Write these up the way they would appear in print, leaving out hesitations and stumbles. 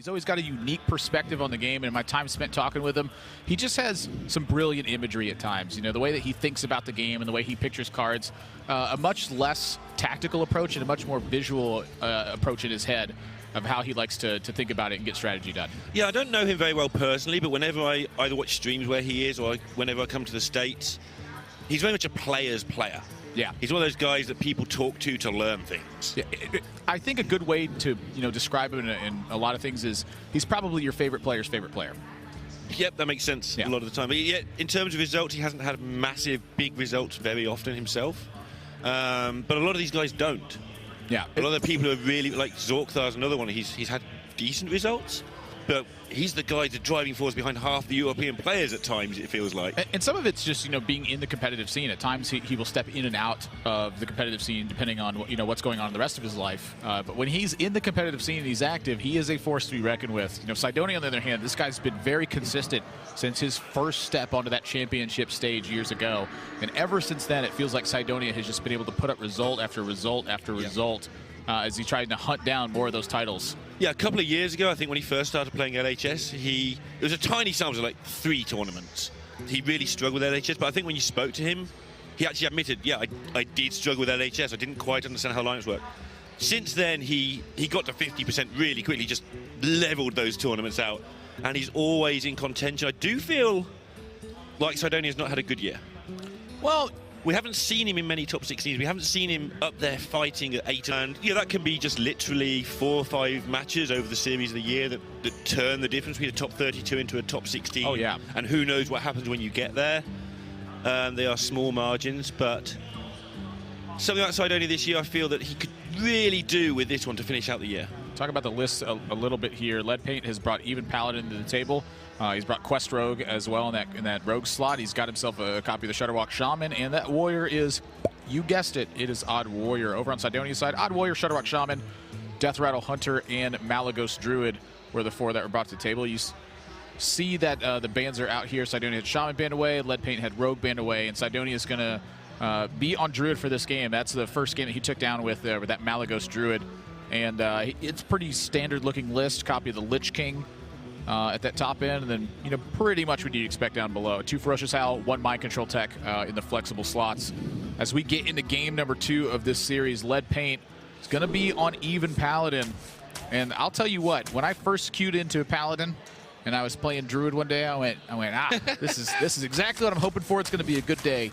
He's always got a unique perspective on the game, and in my time spent talking with him, he just has some brilliant imagery at times. You know, the way that he thinks about the game and the way he pictures cards, a much less tactical approach and a much more visual approach in his head of how he likes to think about it and get strategy done. Yeah, I don't know him very well personally, but whenever I either watch streams where he is or whenever I come to the States, he's very much a player's player. Yeah. He's one of those guys that people talk to learn things. Yeah, I think a good way to describe him in a lot of things is he's probably your favorite player's favorite player. Yep, that makes sense a lot of the time. But yet, in terms of results, he hasn't had massive, big results very often himself. But a lot of these guys don't. Yeah. A lot of the people who are really, like Zorkthar's another one, he's had decent results. But he's the guy, the driving force behind half the European players at times, it feels like. And some of it's just, being in the competitive scene. At times he will step in and out of the competitive scene depending on, what's going on in the rest of his life. But when he's in the competitive scene and he's active, he is a force to be reckoned with. Cydonia, on the other hand, this guy's been very consistent since his first step onto that championship stage years ago. And ever since then, it feels like Cydonia has just been able to put up result after result after result as he tried to hunt down more of those titles. Yeah, a couple of years ago, I think when he first started playing LHS, it was a tiny sample of like 3 tournaments. He really struggled with LHS, but I think when you spoke to him, he actually admitted, yeah, I did struggle with LHS. I didn't quite understand how lineups work. Since then, he got to 50% really quickly, just leveled those tournaments out, and he's always in contention. I do feel like Cydonia's not had a good year. Well, we haven't seen him in many top 16s. We haven't seen him up there fighting at 8. And that can be just literally 4 or 5 matches over the series of the year that turn the difference between a top 32 into a top 16. Oh, yeah. And who knows what happens when you get there. They are small margins, but something like Cydonia this year, I feel that he could really do with this one to finish out the year. Talk about the list a little bit here. Leadpain has brought even Paladin to the table. He's brought Quest Rogue as well in that Rogue slot. He's got himself a copy of the Shutterwalk Shaman, and that Warrior is, you guessed it, it is Odd Warrior. Over on Cydonia's side, Odd Warrior, Shutterwalk Shaman, Death Rattle Hunter, and Malagos Druid were the 4 that were brought to the table. You see that the bands are out here. Cydonia had Shaman banned away, Leadpain had Rogue banned away, and Cydonia is going to be on Druid for this game. That's the first game that he took down with that Malagos Druid. And it's pretty standard looking list. Copy of the Lich King at that top end, and then pretty much what you'd expect down below. 2 Ferocious Howl, 1 Mind Control Tech in the flexible slots. As we get into game number 2 of this series, Leadpain is going to be on even Paladin. And I'll tell you what, when I first queued into Paladin and I was playing Druid one day, I went, this is exactly what I'm hoping for. It's going to be a good day.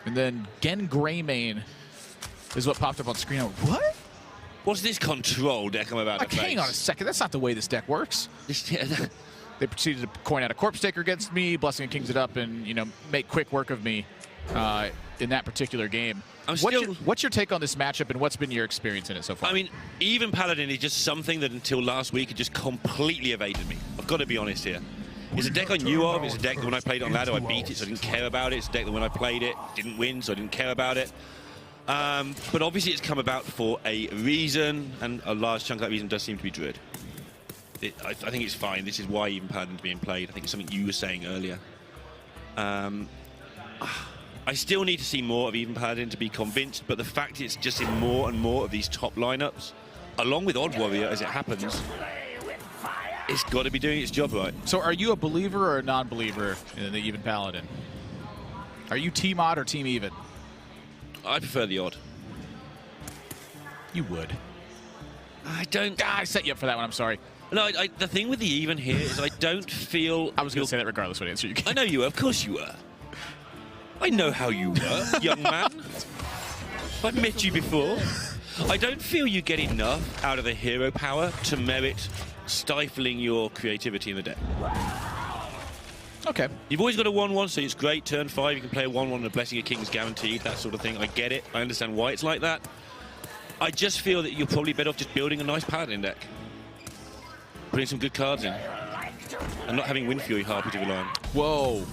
And then Gen Greymane is what popped up on screen. I went, what? What's this control deck I'm about to face? Hang on a second. That's not the way this deck works. They proceeded to coin out a Corpse Taker against me, Blessing and Kings it up, and make quick work of me in that particular game. What's your take on this matchup, and what's been your experience in it so far? I mean, even Paladin is just something that until last week had just completely evaded me. I've got to be honest here. It's a deck I knew of. It's a deck that when I played it on ladder, I beat it, so I didn't care about it. It's a deck that when I played it, didn't win, so I didn't care about it. But obviously it's come about for a reason, and a large chunk of that reason does seem to be Druid. I think it's fine. This is why even Paladin's being played. I think it's something you were saying earlier. I still need to see more of even Paladin to be convinced, but the fact it's just in more and more of these top lineups, along with Odd Warrior as it happens, it's got to be doing its job right. So are you a believer or a non-believer in the even Paladin? Are you Team Odd or Team Even? I prefer the Odd. You would. I don't. I set you up for that one. I'm sorry. No, the thing with the even here is I don't feel. I was going to say that regardless what answer you gave. I know you were. Of course you were. I know how you were, young man. I've met you before. I don't feel you get enough out of the hero power to merit stifling your creativity in the deck. Okay. You've always got a 1-1, so it's great. Turn 5, you can play a 1-1 and a Blessing of Kings guaranteed, that sort of thing. I get it. I understand why it's like that. I just feel that you're probably better off just building a nice Paladin deck. Putting some good cards in. And not having Wind Fury Harpy to rely on. Whoa.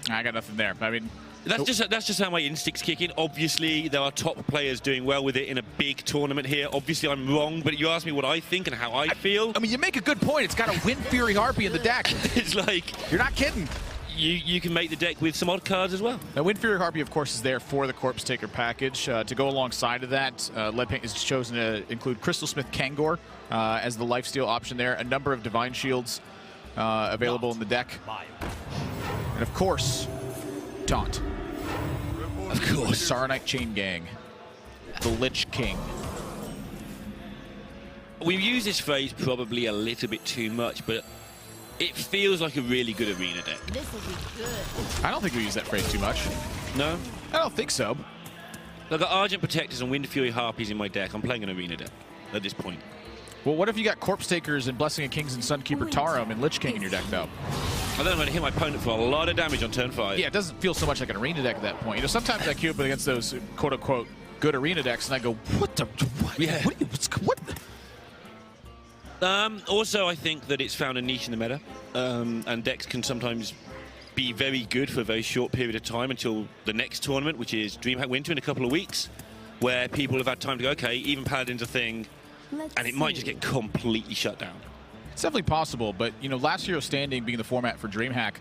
I got nothing there. I mean, that's just how my instincts kick in. Obviously, there are top players doing well with it in a big tournament here. Obviously, I'm wrong, but you ask me what I think and how I feel. I mean, you make a good point. It's got a Wind Fury Harpy in the deck. It's like... You're not kidding. you can make the deck with some odd cards as well. Now, Windfury Harpy, of course, is there for the Corpse Taker package. To go alongside of that, Leadpain has chosen to include Crystal Smith Kangor as the lifesteal option there. A number of Divine Shields available in the deck. And, of course, Taunt. Of course. Saronite Chain Gang. The Lich King. We've used this phrase probably a little bit too much, but it feels like a really good arena deck. This will be good. I don't think we use that phrase too much. No? I don't think so. I've got Argent Protectors and Windfury Harpies in my deck. I'm playing an arena deck at this point. Well, what if you got Corpse Takers and Blessing of Kings and Sunkeeper Tarim and Lich King in your deck, though? I think I'm going to hit my opponent for a lot of damage on turn 5. Yeah, it doesn't feel so much like an arena deck at that point. You know, sometimes I queue up against those quote-unquote good arena decks, and I go, what the? What? Yeah. What? Also, I think that it's found a niche in the meta, and decks can sometimes be very good for a very short period of time until the next tournament, which is Dreamhack Winter in a couple of weeks, where people have had time to go, okay, even Paladin's a thing, and it might just get completely shut down. It's definitely possible, but, you know, Last Hero Standing being the format for Dreamhack,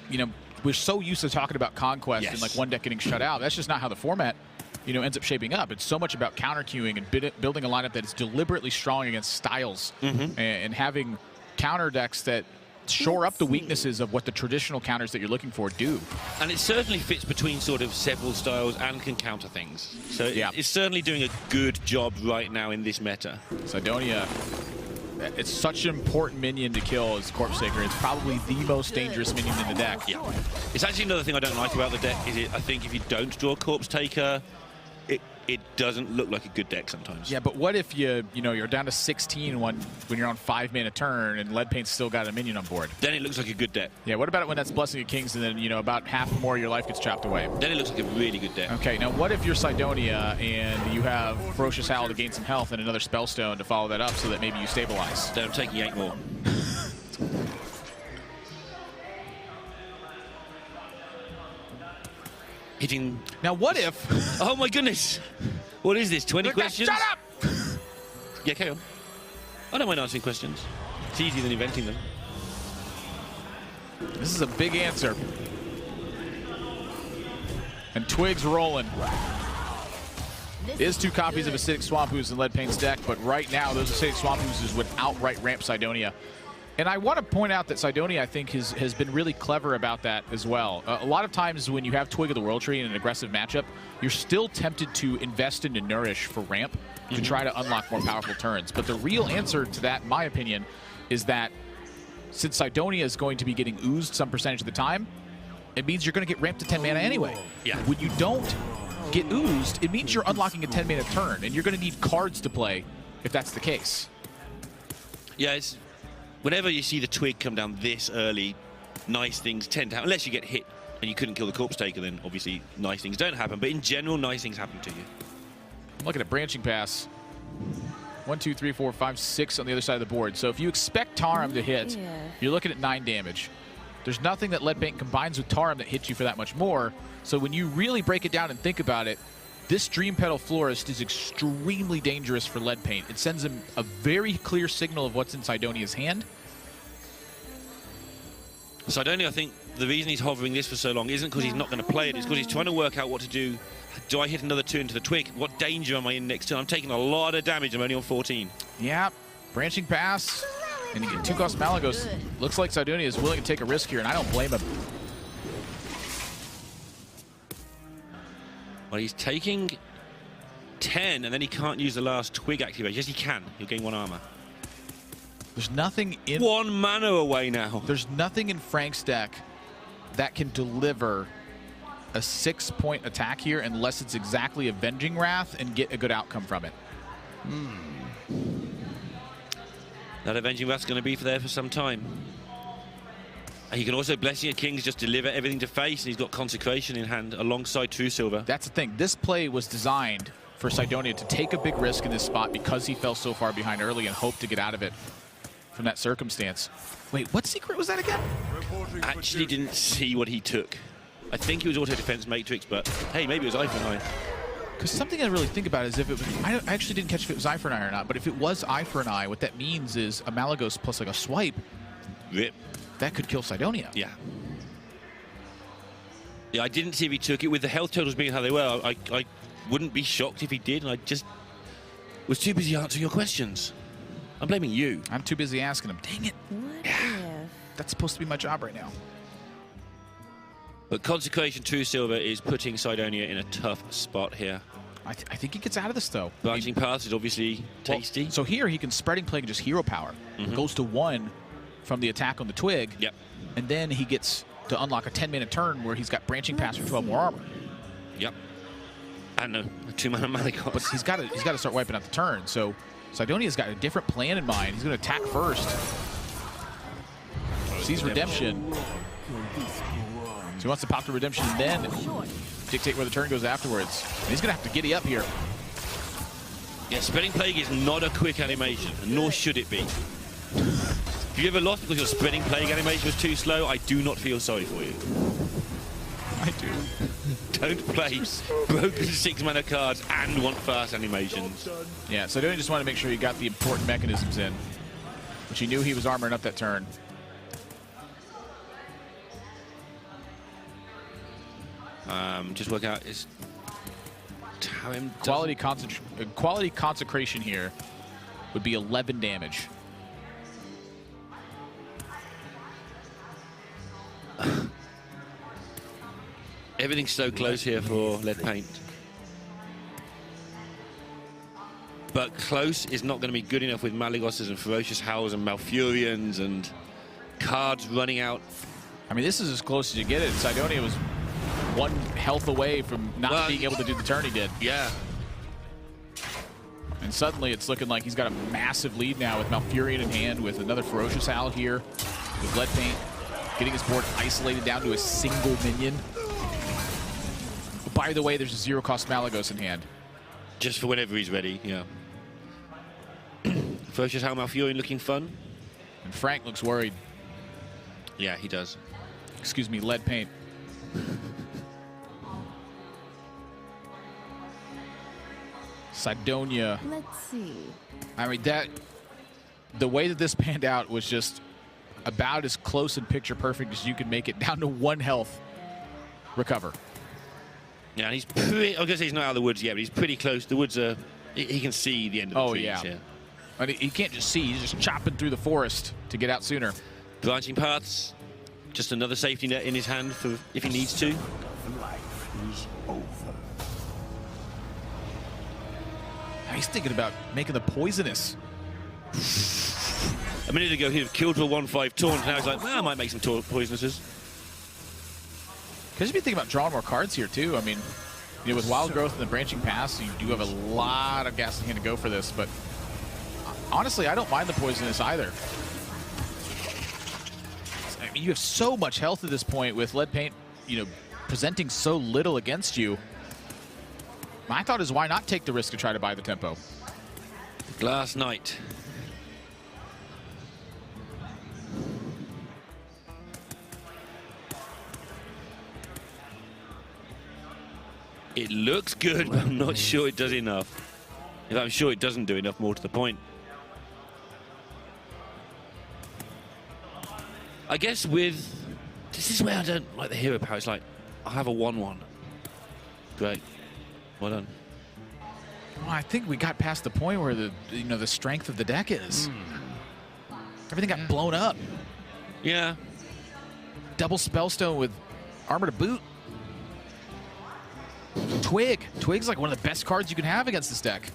you know, we're so used to talking about Conquest and, like, one deck getting shut out. That's just not how the format, you know, ends up shaping up. It's so much about counter queuing and building a lineup that is deliberately strong against styles and having counter decks that shore up the weaknesses of what the traditional counters that you're looking for do. And it certainly fits between sort of several styles and can counter things. So it's certainly doing a good job right now in this meta. Cydonia, it's such an important minion to kill as Corpse Taker. It's probably the most dangerous minion in the deck. Yeah. It's actually another thing I don't like about the deck is I think if you don't draw Corpse Taker, it doesn't look like a good deck sometimes. Yeah, but what if you're down to 16 when you're on 5 mana turn and Leadpaint's still got a minion on board? Then it looks like a good deck. Yeah, what about it when that's Blessing of Kings and then, you know, about half more of your life gets chopped away? Then it looks like a really good deck. Okay, now what if you're Cydonia and you have Ferocious Howl to gain some health and another Spellstone to follow that up so that maybe you stabilize? Then I'm taking 8 more. Hitting. Now what if? Oh my goodness! What is this? 20 questions? Shut up! Yeah, carry on. I don't mind answering questions. It's easier than inventing them. This is a big answer. And Twig's rolling. Is 2 copies of Acidic Swamp Ooze in Leadpaint's deck, but right now those Acidic Swamp Oozes would outright ramp Cydonia. And I want to point out that Cydonia, I think, has been really clever about that as well. A lot of times when you have Twig of the World Tree in an aggressive matchup, you're still tempted to invest into Nourish for ramp to try to unlock more powerful turns. But the real answer to that, in my opinion, is that since Cydonia is going to be getting oozed some percentage of the time, it means you're going to get ramped to 10 mana anyway. Yeah. When you don't get oozed, it means you're unlocking a 10 mana turn, and you're going to need cards to play if that's the case. Yeah, it's... Whenever you see the Twig come down this early, nice things tend to happen. Unless you get hit and you couldn't kill the Corpse Taker, then obviously nice things don't happen. But in general, nice things happen to you. I'm looking at Branching Pass. 1, 2, 3, 4, 5, 6 on the other side of the board. So if you expect Tarim to hit, you're looking at 9 damage. There's nothing that Leadpaint combines with Tarim that hits you for that much more. So when you really break it down and think about it, this Dream Petal Florist is extremely dangerous for Leadpaint. It sends him a very clear signal of what's in Cydonia's hand. Cydonia, I think the reason he's hovering this for so long isn't because he's not going to play it, it's because he's trying to work out what to do. Do I hit another 2 into the Twig? What danger am I in next turn? I'm taking a lot of damage. I'm only on 14. Yeah, Branching Pass. And you get 2-cost Malagos. Looks like Cydonia is willing to take a risk here, and I don't blame him. Well, he's taking 10, and then he can't use the last Twig activation. Yes, he can. He'll gain 1 armor. There's nothing in... 1 mana away now. There's nothing in Frank's deck that can deliver a 6-point attack here unless it's exactly Avenging Wrath and get a good outcome from it. That Avenging Wrath's going to be there for some time. And he can also Blessing of Kings just deliver everything to face, and he's got Consecration in hand alongside True Silver. That's the thing. This play was designed for Cydonia to take a big risk in this spot because he fell so far behind early and hoped to get out of it from that circumstance. Wait, what secret was that again? Actually didn't see what he took. I think it was Auto Defense Matrix, but hey, maybe it was Eye for an Eye. Because something I really think about is if it was... I actually didn't catch if it was Eye for an Eye or not, but if it was Eye for an Eye, what that means is a Malagos plus like a swipe, Rip. that could kill Cydonia. Yeah. Yeah, I didn't see if he took it. With the health totals being how they were, I wouldn't be shocked if he did, and I just was too busy answering your questions. I'm blaming you. I'm too busy asking him. Dang it. What if? That's supposed to be my job right now. But Consecration True Silver is putting Cydonia in a tough spot here. I think he gets out of this, though. Branching Paths is obviously tasty. Well, so here he can Spreading Plague and just hero power. Goes to 1 from the attack on the Twig. Yep. And then he gets to unlock a 10-minute turn where he's got Branching Paths for 12 more armor. Yep. And a 2-mana Malygos. But he's got to start wiping out the turn. So Cydonia's got a different plan in mind. He's going to attack first. Sees Redemption. So he wants to pop the Redemption and then dictate where the turn goes afterwards. And he's going to have to giddy up here. Yeah, Spreading Plague is not a quick animation, nor should it be. If you ever lost because your Spreading Plague animation was too slow, I do not feel sorry for you. I do. Don't play broken 6-mana cards and want fast animations. Yeah, so Cydonia just wanted to make sure he got the important mechanisms in, which he knew he was armoring up that turn. Just work out his time. Quality Consecration here would be 11 damage. Everything's so close here for Leadpain. But close is not going to be good enough with Malygoses and Ferocious Howls and Malfurions and cards running out. I mean, this is as close as you get it. Cydonia was 1 health away from not being able to do the turn he did. Yeah. And suddenly it's looking like he's got a massive lead now with Malfurion in hand, with another Ferocious Howl here, with Leadpain getting his board isolated down to a single minion. By the way, there's a 0-cost Malygos in hand. Just for whenever he's ready, yeah. Ferocious Howl Malfurion looking fun. And Frank looks worried. Yeah, he does. Excuse me, Leadpain. Cydonia. Let's see. I mean, the way that this panned out was just about as close and picture perfect as you could make it, down to 1 health recover. Yeah, and he's pretty, I was going to say he's not out of the woods yet, but he's pretty close. The woods are, he can see the end of the trees. Yeah. And he can't just see, he's just chopping through the forest to get out sooner. Branching Paths, just another safety net in his hand for if he needs to. Life is over. He's thinking about making the poisonous. A minute ago he'd have killed for 1/5 taunt, now he's like, well, I might make some poisonouses. Because you be thinking about drawing more cards here too. I mean, you know, with Wild Growth and the Branching Paths, you do have a lot of gas in hand to go for this, but honestly, I don't mind the poisonous either. I mean, you have so much health at this point with Leadpain, you know, presenting so little against you. My thought is, why not take the risk to try to buy the tempo? Glass Knight. It looks good, but I'm not sure it does enough. In fact, I'm sure it doesn't do enough, more to the point. I guess with... This is where I don't like the hero power. It's like, I'll have a 1/1. Great. Well done. Well, I think we got past the point where the strength of the deck is. Everything got blown up. Yeah. Double Spellstone with Armor to boot. Twig's like one of the best cards you can have against this deck.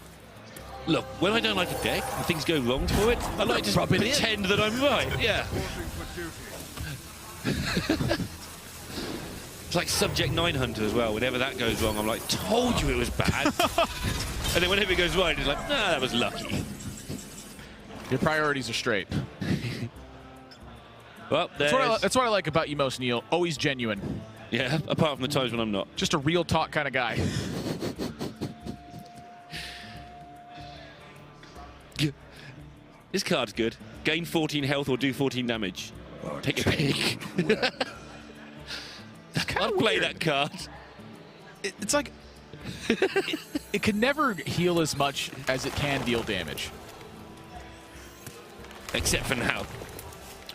Look, when I don't like a deck and things go wrong for it, I like to pretend that I'm right. Yeah. It's like Subject 9 Hunter as well. Whenever that goes wrong, I'm like, told you it was bad. And then whenever it goes right, it's like, nah, that was lucky. Your priorities are straight. Well, that's what I like about you most, Neil. Always genuine. Yeah, apart from the times when I'm not. Just a real talk kind of guy. This card's good. Gain 14 health or do 14 damage. Take a pick. I'd play that card. It's like... it can never heal as much as it can deal damage. Except for now.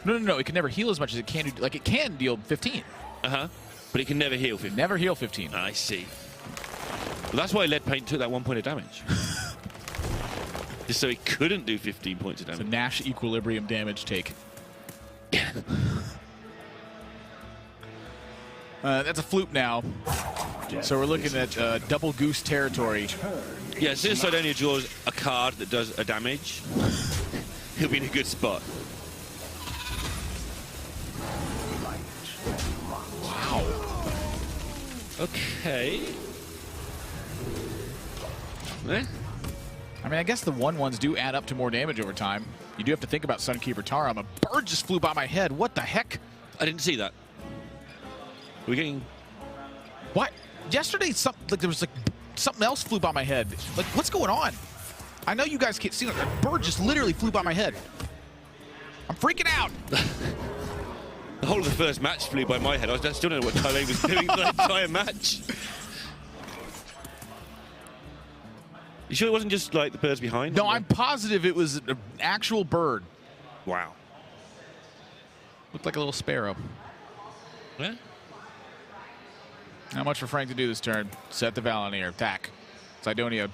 No. It can never heal as much as it can. Like, it can deal 15. Uh-huh. But it can never heal 15. Never heal 15. I see. Well, that's why Leadpain took that 1 point of damage. Just so he couldn't do 15 points of It's damage. a Nash equilibrium damage take. That's a flute now. So we're looking at double goose territory. Yeah, as soon as Cydonia draws a card that does a damage, he'll be in a good spot. Wow. Okay. Eh? I mean, I guess the 1/1s do add up to more damage over time. You do have to think about Sunkeeper Taram. A bird just flew by my head. What the heck? I didn't see that. We're getting... What? Yesterday, there was something else flew by my head. Like, what's going on? I know you guys can't see it. A bird just literally flew by my head. I'm freaking out. The whole of the first match flew by my head. I still don't know what Tyler was doing for the entire match. You sure it wasn't just like the birds behind? No, I'm positive it was an actual bird. Wow. Looked like a little sparrow. Yeah? Not much for Frank to do this turn. Set the Valenier. Attack. Cydonia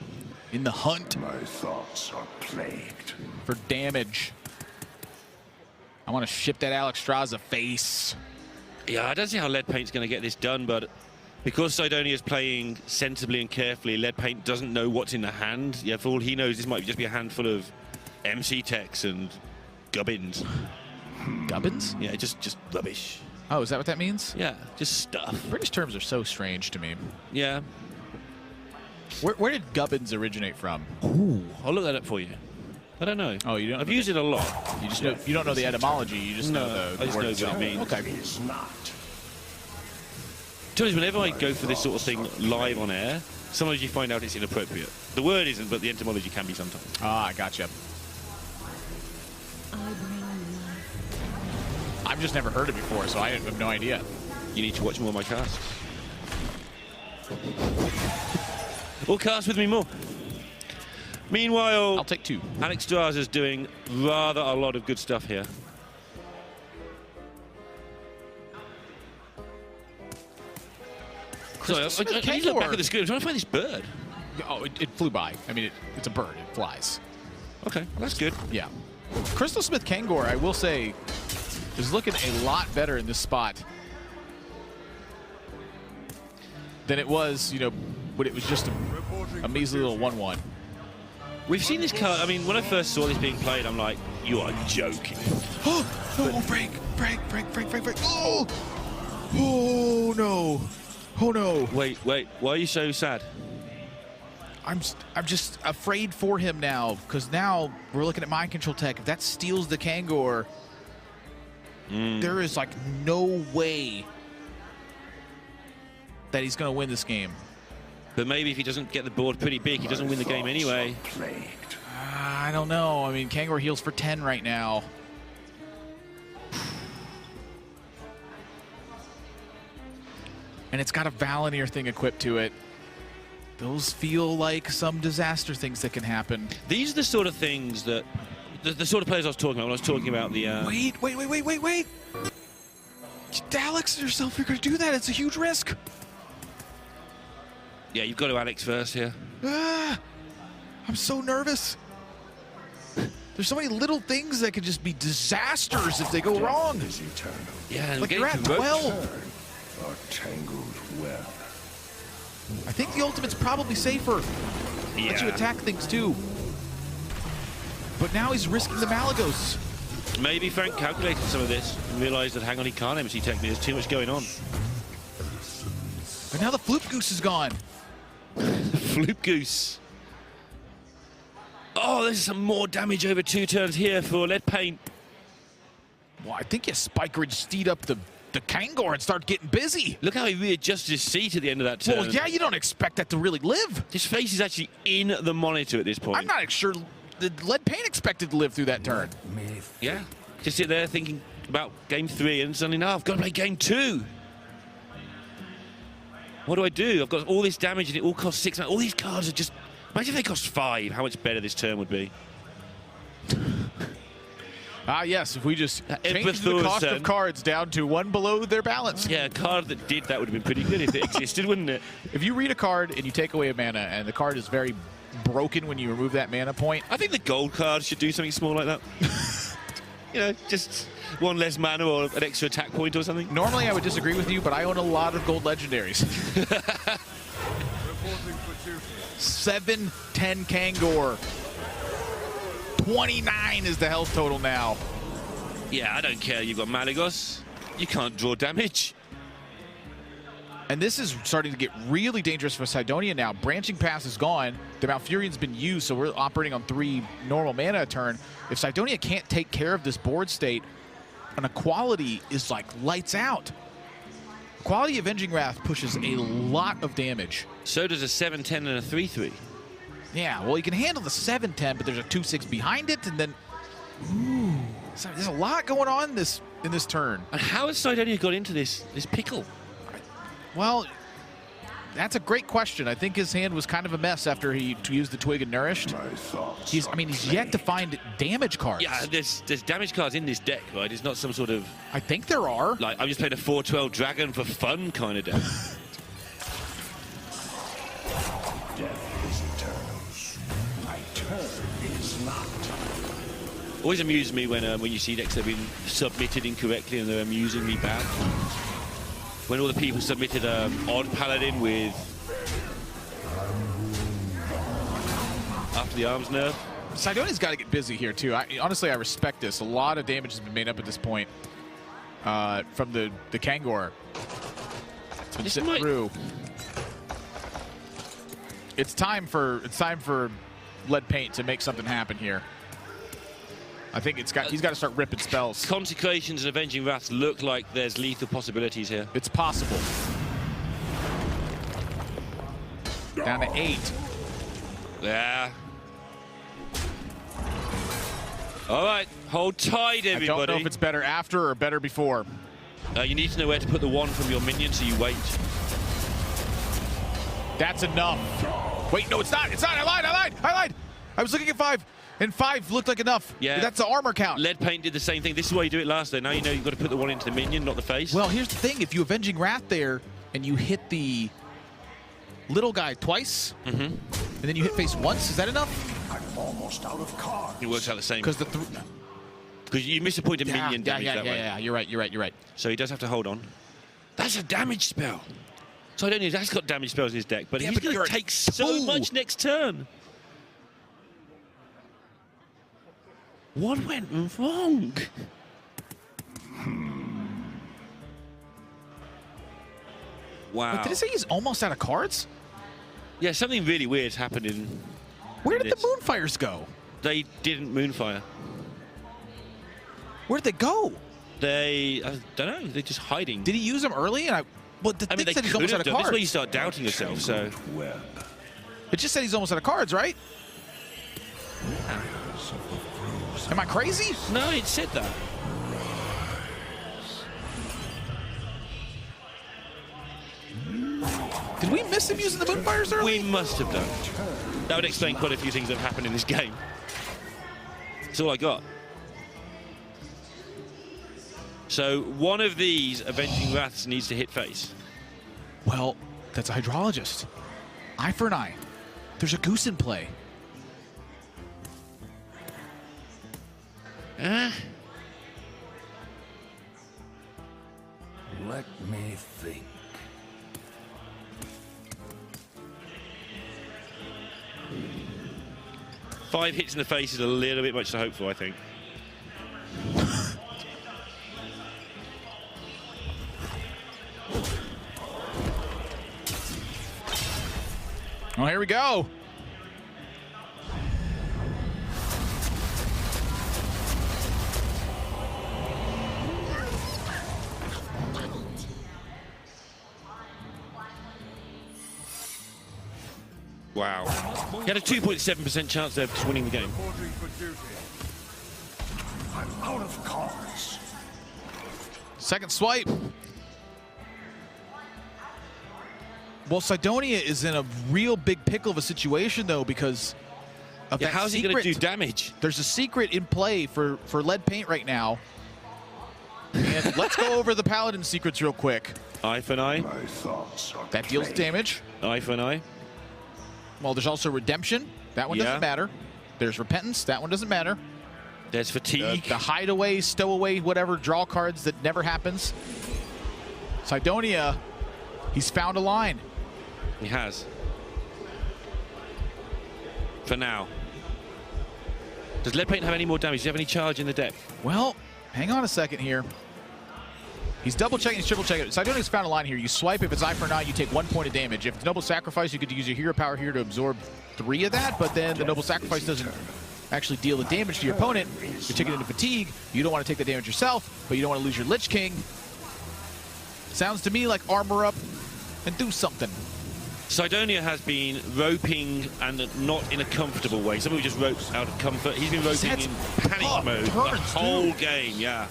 in the hunt My thoughts are plagued. for damage. I want to ship that Alexstrasza face. Yeah, I don't see how Leadpaint's going to get this done, but because Cydonia is playing sensibly and carefully, Leadpaint doesn't know what's in the hand. Yeah, for all he knows, this might just be a handful of MC techs and gubbins. Gubbins? Yeah, just rubbish. Oh, is that what that means? Yeah, just stuff. British terms are so strange to me. Yeah. Where did gubbins originate from? Ooh, I'll look that up for you. I don't know. Oh, you don't? I've used it a lot. You just know, you don't know the etymology. You just know the I just word know itself. what it means. Okay. Is not. To be honest, whenever I go for this sort of thing live on air, sometimes you find out it's inappropriate. The word isn't, but the etymology can be sometimes. Ah, I gotcha. I've just never heard it before, so I have no idea. You need to watch more of my casts. Or cast with me more. Meanwhile, I'll take 2. Alexstrasza's doing rather a lot of good stuff here. Sorry, I need to look back at the screen. I'm trying to find this bird. Oh, it flew by. I mean, it's a bird. It flies. Okay, well, that's good. Yeah. Crystal Smith Kangor, I will say, is looking a lot better in this spot than it was, you know, when it was just a measly little 1/1. We've seen this card. I mean, when I first saw this being played, I'm like, you are joking. Oh, Frank. Oh, oh no. Oh no. Wait. Why are you so sad? I'm just afraid for him now, because now we're looking at mind control tech. If that steals the Kangor, there is like no way that he's going to win this game. But maybe if he doesn't get the board pretty big, he doesn't win the game anyway. Plagued. I don't know. I mean, Kangor heals for 10 right now. And it's got a Valenier thing equipped to it. Those feel like some disaster things that can happen. These are the sort of things that... The sort of players I was talking about when I was talking about the... Wait. Alex, yourself, you're going to do that. It's a huge risk. Yeah, you've got to Alex first here. I'm so nervous. There's so many little things that could just be disasters if they go wrong. Is eternal. Yeah, Like you're at 12. Are tangled web. I think the ultimate's probably safer. Let you attack things too. But now he's risking the Malagos. Maybe Frank calculated some of this and realised that, hang on, he can't MC technically. There's too much going on. But now the Floop Goose is gone. Floop Goose. Oh, there's some more damage over 2 turns here for Leadpain. Well, I think you Spike Ridge steed up the Kangor and start getting busy. Look how he readjusted his seat at the end of that turn. Well, yeah, you don't expect that to really live. His face is actually in the monitor at this point. I'm not sure the Leadpain expected to live through that turn. Yeah. Just sit there thinking about game 3 and suddenly, no, I've got to play game 2. What do I do? I've got all this damage and it all costs 6. All these cards are just... Imagine if they cost 5, how much better this turn would be. Ah, yes, if we just change the cost of cards down to one below their balance. Yeah, a card that did that would have been pretty good if it existed, wouldn't it? If you read a card and you take away a mana and the card is very broken when you remove that mana point. I think the gold card should do something small like that. You know, just one less mana or an extra attack point or something. Normally I would disagree with you, but I own a lot of gold legendaries. 7/10 Kangor. 29 is the health total now. Yeah, I don't care. You've got Malagos. You can't draw damage. And this is starting to get really dangerous for Cydonia now. Branching Pass is gone. The Malfurion's been used, so we're operating on 3 normal mana a turn. If Cydonia can't take care of this board state, an Equality is like lights out. Equality Avenging Wrath pushes a lot of damage. So does a 7/10 and a 3/3. Yeah, well, you can handle the 7/10, but there's a 2/6 behind it, and then ooh, sorry, there's a lot going on in this turn. And how has Cydonia got into this pickle? Well, that's a great question. I think his hand was kind of a mess after he used the Twig and Nourished. He's yet to find damage cards. Yeah, there's damage cards in this deck, right? It's not some sort of... I think there are. Like, I'm just playing a 4/12 dragon for fun kind of deck. Death is eternal. My turn is not. Always amuses me when you see decks that have been submitted incorrectly and they're amusingly bad. When all the people submitted Odd Paladin with after the arms nerf. Cydonia's got to get busy here too. Honestly, I respect this. A lot of damage has been made up at this point from the Kangor. It's been sitting through. It's time for Leadpain to make something happen here. I think he's got to start ripping spells. Consecrations and Avenging Wraths look like there's lethal possibilities here. It's possible. Down to 8. Yeah. All right, hold tight, everybody. I don't know if it's better after or better before. You need to know where to put the 1 from your minion, so you wait. That's enough. Wait, no, it's not. It's not. I lied. I was looking at 5. And 5 looked like enough. Yeah. That's the armor count. Leadpain did the same thing. This is why you do it last, though. Now you know you've got to put the 1 into the minion, not the face. Well, here's the thing. If you Avenging Wrath there and you hit the little guy twice, and then you hit face once, is that enough? I'm almost out of cards. It works out the same. Because you miss a point of minion damage that way. Yeah. You're right. So he does have to hold on. That's a damage spell. So I don't know. That's got damage spells in his deck, but he's going to take so much next turn. What went wrong? Wow. Wait, did it say he's almost out of cards? Yeah, something really weird's happened in... Where did the Moonfires go? They didn't Moonfire. Where'd they go? I don't know. They're just hiding. Did he use them early? I mean, they said he's almost out of cards. That's where you start doubting yourself, so... It just said he's almost out of cards, right? Am I crazy? No, it said that. Did we miss him using the Moonfires early? We must have done. That would explain quite a few things that have happened in this game. That's all I got. So one of these Avenging Wraths needs to hit face. Well, that's a Hydrologist. Eye for an eye. There's a goose in play. Let me think. Five hits in the face is a little bit much to hope for, I think. Oh, here we go. Wow. He had a 2.7% chance of just winning the game. I'm out of cards. Second swipe. Well, Cydonia is in a real big pickle of a situation, though, because of Yeah, that how's he going to secret. do damage? There's a secret in play for Leadpain right now. And let's go over the Paladin secrets real quick. Eye for an eye. My thoughts are That deals plain. damage. Eye for an eye. Well, there's also Redemption. That one Yeah. doesn't matter. There's Repentance. That one doesn't matter. There's fatigue. The hideaway, stowaway, whatever, draw cards that never happens. Cydonia, he's found a line. He has. For now. Does Leadpain have any more damage? Does he have any charge in the deck? Well, hang on a second here. He's double checking, he's triple checking. Cydonia's found a line here. You swipe, if it's eye for an eye, you take 1 point of damage. If it's Noble Sacrifice, you could use your hero power here to absorb 3 of that, but then the Noble Sacrifice doesn't actually deal the damage to your opponent. You're taking into fatigue. You don't want to take the damage yourself, but you don't want to lose your Lich King. Sounds to me like armor up and do something. Cydonia has been roping and not in a comfortable way. Somebody just ropes out of comfort. He's been roping Sets in panic up mode the turns, whole dude. game, yeah.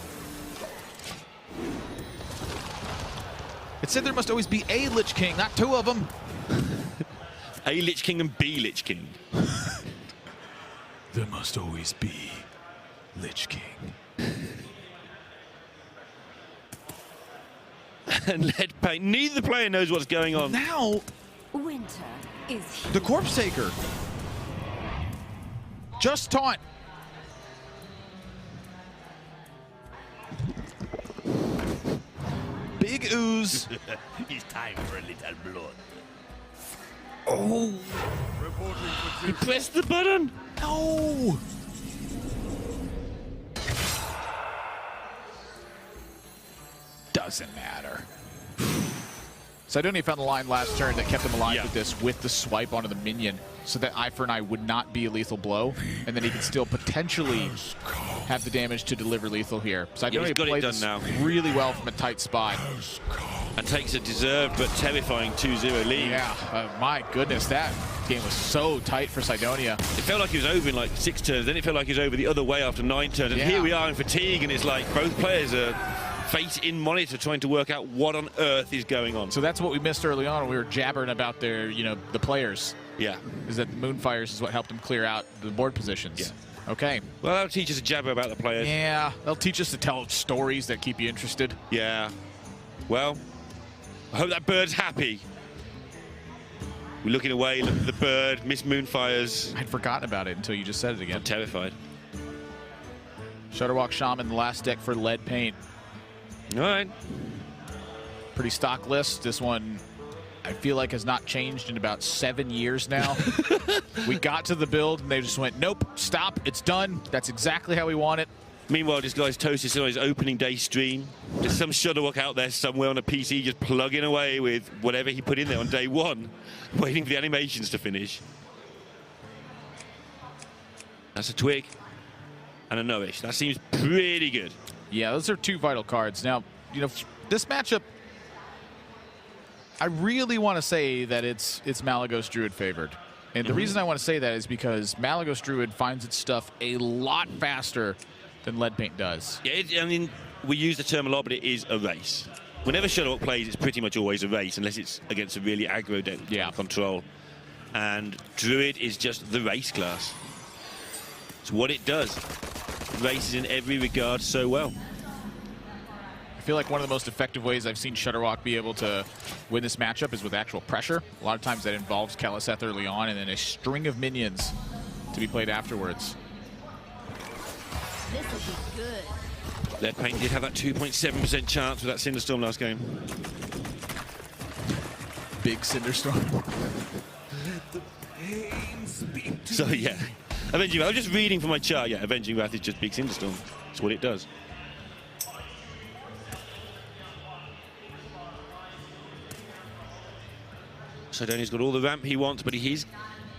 It said there must always be a Lich King, not 2 of them. A Lich King and B Lich King. There must always be Lich King. And Leadpain. Neither player knows what's going on. Now, Winter is here. the Corpse Taker. Just taunt. Big ooze. It's time for a little blood. Oh, He pressed the button. no. Doesn't matter. Cydonia found the line last turn that kept him alive Yeah. with this, with the swipe onto the minion, so that eye for an eye would not be a lethal blow, and then he could still potentially have the damage to deliver lethal here. Cydonia he's got it played done this now. really well from a tight spot. And takes a deserved but terrifying 2-0 lead. Yeah, my goodness, that game was so tight for Cydonia. It felt like he was over in like 6 turns, then it felt like he was over the other way after 9 turns. And Yeah. here we are in fatigue, and it's like both players are face in monitor trying to work out what on earth is going on. So that's what we missed early on when we were jabbering about their, the players. Yeah. Is that Moonfires is what helped them clear out the board positions. Yeah. Okay. Well, that'll teach us a jabber about the players. Yeah, they'll teach us to tell stories that keep you interested. Yeah. Well, I hope that bird's happy. We're looking away, look at the bird, Miss Moonfires. I'd forgotten about it until you just said it again. I'm terrified. Shutterwalk Shaman, the last deck for Leadpain. All right. Pretty stock list. This one, I feel like, has not changed in about 7 years now. We got to the build, and they just went, nope, stop, it's done. That's exactly how we want it. Meanwhile, this guy's toasted on his opening day stream. There's some Shutterwalk out there somewhere on a PC just plugging away with whatever he put in there on day 1, waiting for the animations to finish. That's a Twig and a Nourish. That seems pretty good. Yeah, those are 2 vital cards. Now, this matchup, I really want to say that it's Malagos Druid favored. And the reason I want to say that is because Malagos Druid finds its stuff a lot faster than Leadpain does. Yeah, I mean, we use the term a lot, but it is a race. Whenever Shutterwalk plays, it's pretty much always a race, unless it's against a really aggro deck Yeah. control. And Druid is just the race class. It's what it does. It races in every regard so well. I feel like one of the most effective ways I've seen Shutterwalk be able to win this matchup is with actual pressure. A lot of times that involves Kaliseth early on and then a string of minions to be played afterwards. This'll be good. Leadpain did have that 2.7% chance with that Cinderstorm last game. Big Cinderstorm. So, yeah. Avenging Wrath. I'm just reading from my chart. Yeah, Avenging Wrath is just big Cinderstorm. That's what it does. Cydonia's got all the ramp he wants, but he's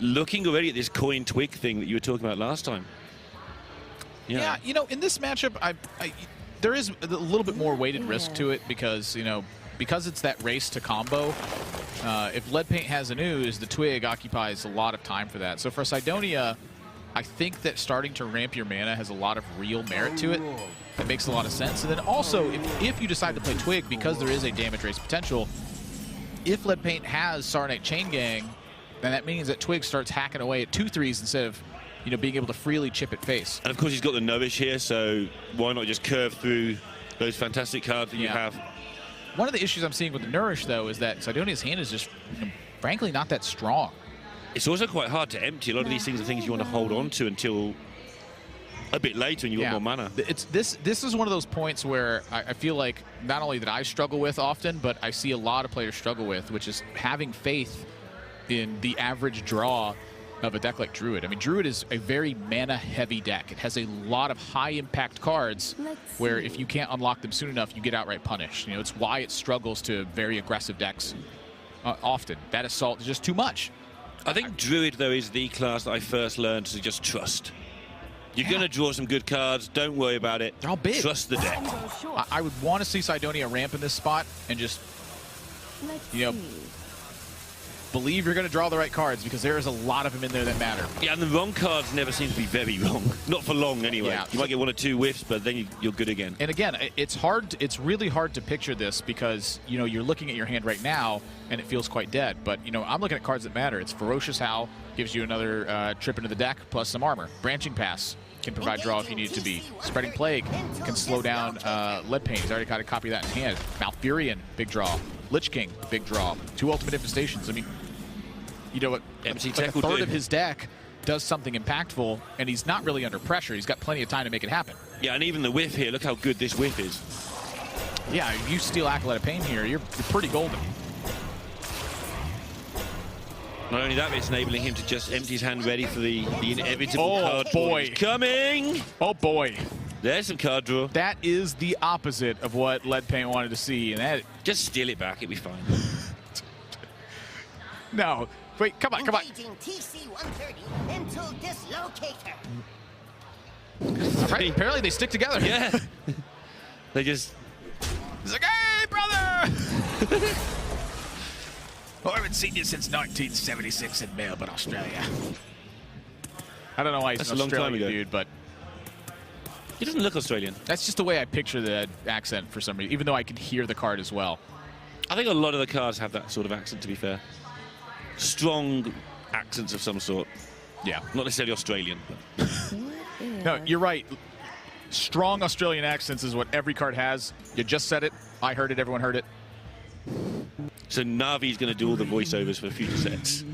looking already at this coin twig thing that you were talking about last time. Yeah, in this matchup, there is a little bit more weighted risk to it because, because it's that race to combo. If Leadpain has an ooze, the twig occupies a lot of time for that. So for Cydonia, I think that starting to ramp your mana has a lot of real merit to it. It makes a lot of sense. And then also, if you decide to play twig, because there is a damage race potential, if Leadpain has Sarnate Chain Gang, then that means that twig starts hacking away at 2/3s instead of being able to freely chip at face. And of course, he's got the Nourish here, so why not just curve through those fantastic cards that you have? One of the issues I'm seeing with the Nourish, though, is that Cydonia's hand is just, frankly, not that strong. It's also quite hard to empty. A lot of these things are things you want to hold on to until a bit later when you've got more mana. This is one of those points where I feel like not only that I struggle with often, but I see a lot of players struggle with, which is having faith in the average draw of a deck like Druid. I mean, Druid is a very mana-heavy deck. It has a lot of high-impact cards where if you can't unlock them soon enough, you get outright punished. It's why it struggles to very aggressive decks often. That Assault is just too much. I think Druid, though, is the class that I first learned to just trust. You're going to draw some good cards. Don't worry about it. They're all big. Trust the deck. I would want to see Cydonia ramp in this spot and just, believe you're going to draw the right cards, because there is a lot of them in there that matter. Yeah, and the wrong cards never seem to be very wrong. Not for long, anyway. Yeah. You might get 1 or 2 whiffs, but then you're good again. And again, it's hard. It's really hard to picture this because, you're looking at your hand right now, and it feels quite dead. But, I'm looking at cards that matter. It's Ferocious Howl, gives you another trip into the deck, plus some armor. Branching Pass can provide draw if you need it to be. Spreading Plague can slow down Leadpain. He's already got a copy of that in hand. Malfurion, big draw. Lich King, big draw. 2 Ultimate Infestations. I mean, what? MC Like a Tech will third do. of his deck does something impactful, and he's not really under pressure. He's got plenty of time to make it happen. Yeah, and even the whiff here, look how good this whiff is. Yeah, if you steal Acolyte of Pain here, you're pretty golden. Not only that, but it's enabling him to just empty his hand ready for the inevitable card draw. Boy. It's coming! Oh, boy. There's some card draw. That is the opposite of what Leadpain wanted to see. And that... Just steal it back, it'll be fine. No. Wait, come on. Engaging TC-130 until dislocator. Right, apparently they stick together. Yeah. They just... He's like, hey, brother! I haven't seen you since 1976 in Melbourne, Australia. I don't know why he's That's an a long time Australian ago. dude, but He doesn't look Australian. that's just the way I picture the accent for some reason, even though I can hear the card as well. I think a lot of the cards have that sort of accent, to be fair. Strong accents of some sort. Yeah. Not necessarily Australian. But No, you're right. Strong Australian accents is what every card has. You just said it. I heard it. Everyone heard it. so Navi's going to do all the voiceovers for future sets.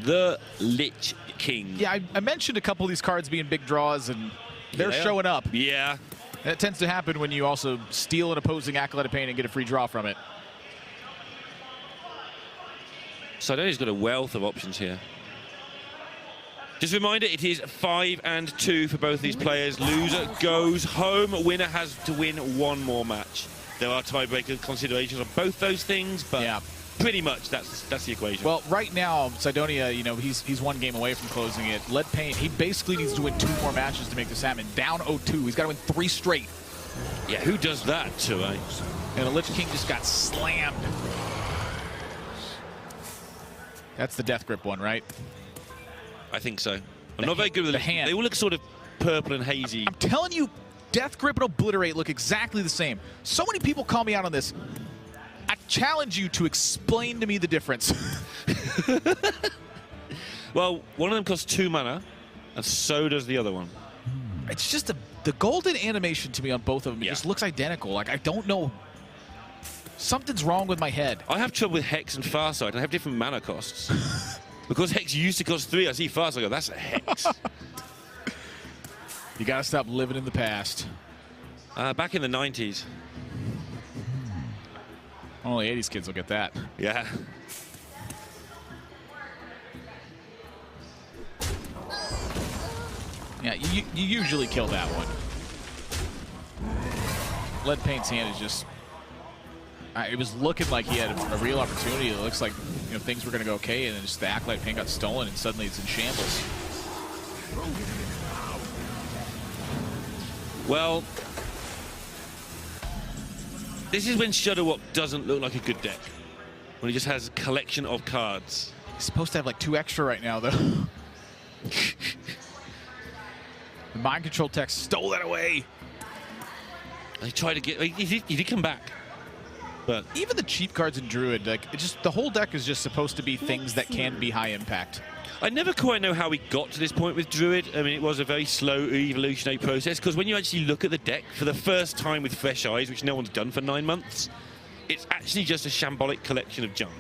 The Lich King. Yeah, I mentioned a couple of these cards being big draws, and they're Yeah. showing up. Yeah. That tends to happen when you also steal an opposing Acolyte of Pain and get a free draw from it. Cydonia's got a wealth of options here. Just a reminder, it is 5 and 2 for both these players. Loser goes home. Winner has to win 1 more match. There are tiebreaker considerations on both those things, but Yeah. pretty much that's the equation. Well, right now, Cydonia, he's 1 game away from closing it. Leadpain, he basically needs to win 2 more matches to make this happen. Down 0-2. He's got to win 3 straight. yeah, who does that to eh? And the Lich King just got slammed. That's the Death Grip one, right? I think so. I'm not very good with the hand. They all look sort of purple and hazy. I'm telling you, Death Grip and Obliterate look exactly the same. So many people call me out on this. I challenge you to explain to me the difference. Well, one of them costs 2 mana, and so does the other one. It's just the golden animation to me on both of them. It Yeah. just looks identical. Like, I don't know. Something's wrong with my head. I have trouble with Hex and Farsight, and I have different mana costs. Because Hex used to cost 3, I see Farsight, I go, that's a Hex. You got to stop living in the past. Back in the 90s. Only 80s kids will get that. Yeah. Yeah, you usually kill that one. Leadpain's hand is just... it was looking like he had a real opportunity. It looks like things were going to go okay, and then just the Acolyte Pain got stolen, and suddenly it's in shambles. Well, this is when Shudderwock doesn't look like a good deck. When he just has a collection of cards. He's supposed to have like 2 extra right now, though. The Mind Control Tech stole that away. He tried to get... He did come back. But even the cheap cards in Druid, like the whole deck is just supposed to be things that can be high impact. I never quite know how we got to this point with Druid. I mean, it was a very slow evolutionary process, because when you actually look at the deck for the first time with fresh eyes, which no one's done for 9 months, it's actually just a shambolic collection of junk.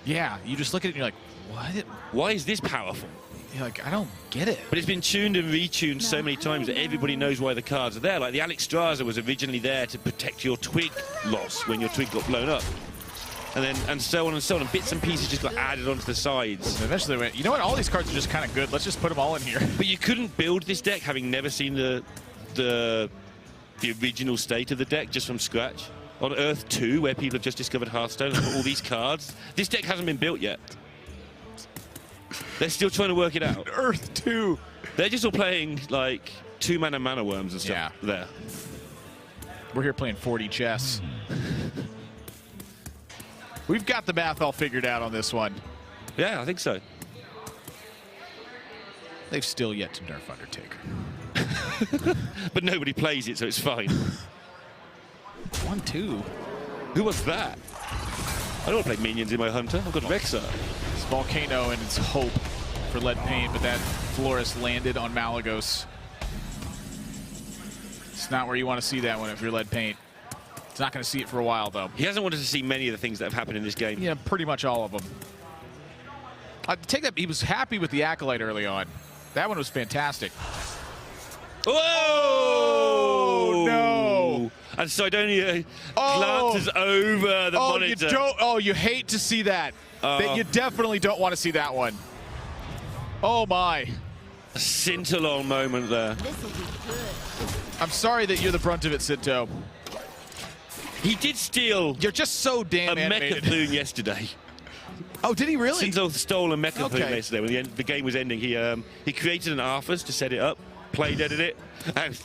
Yeah, you just look at it and you're like, what? Why is this powerful? You're like, I don't get it. But it's been tuned and retuned so many times that everybody knows why the cards are there. Like the Alex Straza was originally there to protect your twig loss when your twig got blown up. And so on and so on. And bits and pieces just got added onto the sides. And eventually they went, you know what? All these cards are just kind of good. Let's just put them all in here. But you couldn't build this deck having never seen the original state of the deck just from scratch. On Earth 2, where people have just discovered Hearthstone and got all these cards, this deck hasn't been built yet. They're still trying to work it out. Earth 2. They're just all playing like 2-mana mana worms and stuff there. We're here playing 4D chess. We've got the math all figured out on this one. Yeah, I think so. They've still yet to nerf Undertaker. But nobody plays it, so it's fine. 1-2. Who was that? I don't want to play minions in my Hunter. I've got Rexar. It's Volcano and it's Hope for Leadpain, but that Florist landed on Malagos. It's not where you want to see that one if you're Leadpain. It's not going to see it for a while, though. He hasn't wanted to see many of the things that have happened in this game. Yeah, pretty much all of them. I take that he was happy with the Acolyte early on. That one was fantastic. Whoa! No! And Cydonia glances over the monitor. You hate to see that. You definitely don't want to see that one. Oh my! A scintillon moment there. This'll be good. I'm sorry that you're the brunt of it, Sinto. He did steal You're just so damn a animated. Mechathune yesterday. Oh, did he really? Sinto stole a Mechathune Okay. yesterday when the game was ending. He created an Arthas to set it up, played edited it, and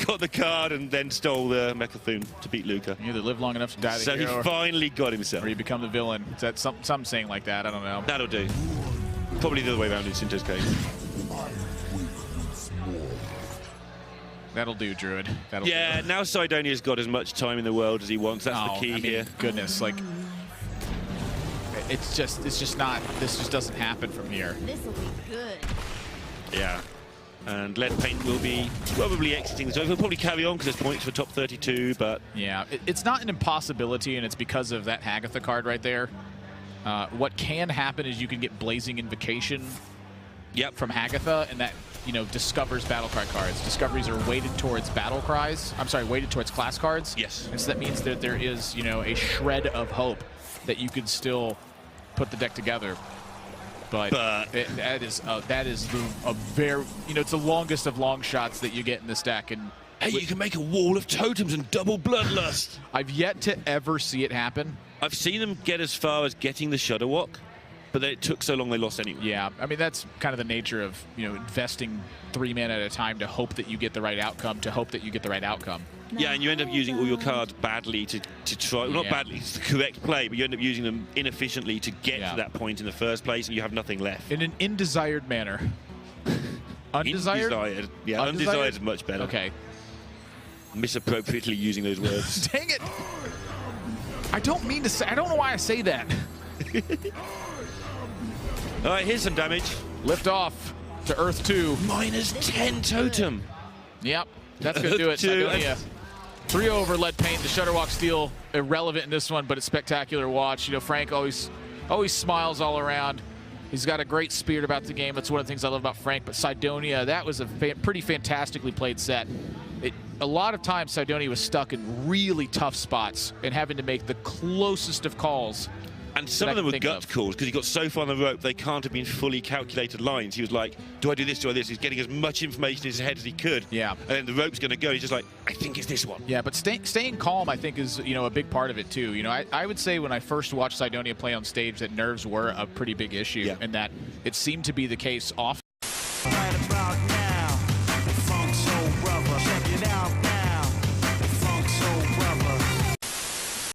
got the card and then stole the Mechathune to beat Luca. You either live long enough to die the So he hero, finally got himself. or you become the villain. Is that some saying like that? I don't know. That'll do. Probably the other way around in Sinto's case. That'll do, Druid. That'll Yeah, do. now Cydonia's got as much time in the world as he wants. That's the key I mean, here. Goodness, like it's just not. This just doesn't happen from here. This'll be good. Yeah. And Leadpain will be probably exiting the zone. He'll probably carry on because there's points for top 32, but... Yeah, it's not an impossibility, and it's because of that Hagatha card right there. What can happen is you can get Blazing Invocation from Hagatha, and that, discovers battle cry cards. Discoveries are weighted towards battle cries. I'm sorry, weighted towards class cards. Yes. And so that means that there is, a shred of hope that you can still put the deck together. But that is a very, it's the longest of long shots that you get in this deck. And hey, you can make a wall of totems and double bloodlust. I've yet to ever see it happen. I've seen them get as far as getting the Shudderwalk, but then it took so long they lost anyway. Yeah, I mean, that's kind of the nature of, investing 3 mana at a time to hope that you get the right outcome, Yeah, and you end up using all your cards badly to try. Well, not badly, it's the correct play, but you end up using them inefficiently to get to that point in the first place, and you have nothing left. In an indesired manner. Undesired? Indesired. Yeah, undesired is much better. Okay. Misappropriately using those words. Dang it! I don't mean to say, I don't know why I say that. All right, here's some damage. Lift off to Earth 2. Minus 10 totem. Yep, that's going to do it. Cydonia. 3 over Leadpain. The Shudderwalk steal irrelevant in this one, but it's spectacular watch. Frank always smiles all around. He's got a great spirit about the game. That's one of the things I love about Frank. But Cydonia, that was a pretty fantastically played set. A lot of times, Cydonia was stuck in really tough spots and having to make the closest of calls. And some of them were gut calls because he got so far on the rope they can't have been fully calculated lines. He was like, do I do this, do I do this? He's getting as much information in his head as he could. Yeah. And then the rope's going to go. He's just like, I think it's this one. Yeah, but staying calm, I think, is, a big part of it, too. I would say when I first watched Cydonia play on stage that nerves were a pretty big issue and that it seemed to be the case often.